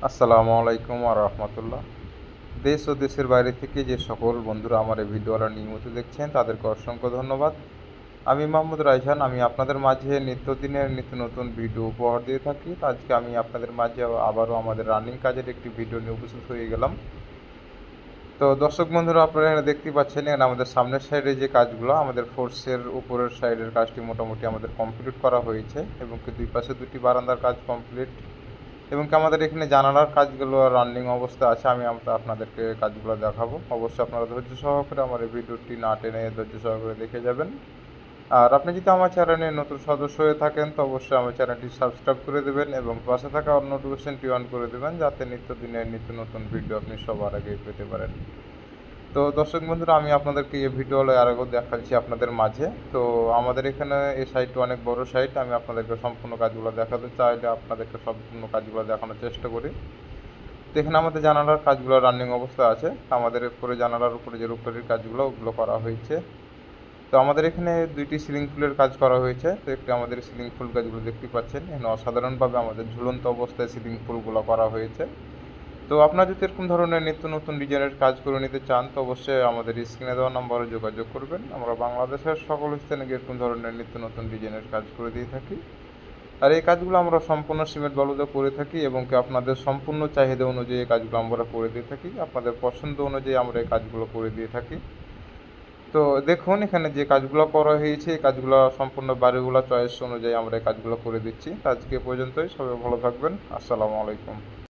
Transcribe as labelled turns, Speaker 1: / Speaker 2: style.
Speaker 1: আসসালামু আলাইকুম ওয়া রাহমাতুল্লাহ। দেশ ও দেশের বাইরে থেকে যে সকল বন্ধুরা আমার এই ভিডিওটা নিয়মিত দেখছেন তাদেরকে অসংখ্য ধন্যবাদ। আমি মাহমুদ রায়হান, আমি আপনাদের মাঝে নিত্যদিনের নিত্য নতুন ভিডিও উপহার দিয়ে থাকি। তো আজকে আমি আপনাদের মাঝে আবারও আমাদের রানিং কাজের একটি ভিডিও নিয়ে উপস্থিত হয়ে গেলাম। তো দর্শক বন্ধুরা, আপনারা এখানে দেখতেই পাচ্ছেন, এখানে আমাদের সামনের সাইডে যে কাজগুলো, আমাদের ফোর্সের উপরের সাইডের কাজটি মোটামুটি আমাদের কমপ্লিট করা হয়েছে এবং দুই পাশে দুটি বারান্দার কাজ কমপ্লিট এবং কি আমাদের এখানে জানালার কাজগুলো রানিং অবস্থা আছে। আমি আপনাদেরকে কাজগুলো দেখাবো। অবশ্যই আপনারা ধৈর্য সহকারে আমার এই ভিডিওটি না টেনে ধৈর্য সহকারে দেখে যাবেন। আর আপনি যদি আমার চ্যানেলে নতুন সদস্য হয়ে থাকেন তো অবশ্যই আমার চ্যানেলটি সাবস্ক্রাইব করে দেবেন এবং পাশে থাকা নোটিফিকেশনটি অন করে দেবেন, যাতে নিত্যদিনের নিত্য নতুন ভিডিও আপনি সবার আগে পেতে পারেন। তো দর্শক বন্ধুরা, আমি আপনাদেরকে এই ভিডিও আর আগেও দেখাচ্ছি আপনাদের মাঝে। তো আমাদের এখানে এই সাইটটা অনেক বড় সাইট। আমি আপনাদেরকে সম্পূর্ণ কাজগুলো দেখাতে চাইলে আপনাদেরকে সম্পূর্ণ কাজগুলো দেখানোর চেষ্টা করি। তো এখানে আমাদের জানালার কাজগুলো রানিং অবস্থা আছে। আমাদের উপরে জানালার উপরে যে রূপটলির কাজগুলো ওগুলো করা হয়েছে। তো আমাদের এখানে দুইটি সিলিং ফুলের কাজ করা হয়েছে। তো একটি আমাদের সিলিং ফুল কাজগুলো দেখতে পাচ্ছেন, এখানে অসাধারণভাবে আমাদের ঝুলন্ত অবস্থায় সিলিং ফুলগুলো করা হয়েছে। তো আপনারা যদি এরকম ধরনের নিত্য নতুন ডিজাইনের কাজ করে নিতে চান তো অবশ্যই আমাদের স্ক্রিনে দেওয়া নম্বরে যোগাযোগ করবেন। আমরা বাংলাদেশের সকল স্থানে গিয়ে এরকম ধরনের নিত্য নতুন ডিজাইনের কাজ করে দিয়ে থাকি। আর এই কাজগুলো আমরা সম্পূর্ণ সিমেন্ট বালুতে করে থাকি এবং কি আপনাদের সম্পূর্ণ চাহিদা অনুযায়ী এই কাজগুলো আমরা করে দিয়ে থাকি। আপনাদের পছন্দ অনুযায়ী আমরা এই কাজগুলো করে দিয়ে থাকি। তো দেখুন, এখানে যে কাজগুলো করা হয়েছে এই কাজগুলো সম্পূর্ণ বাড়িগুলো চয়েস অনুযায়ী আমরা এই কাজগুলো করে দিচ্ছি। আজকে পর্যন্তই, সবাই ভালো থাকবেন। আসসালামু আলাইকুম।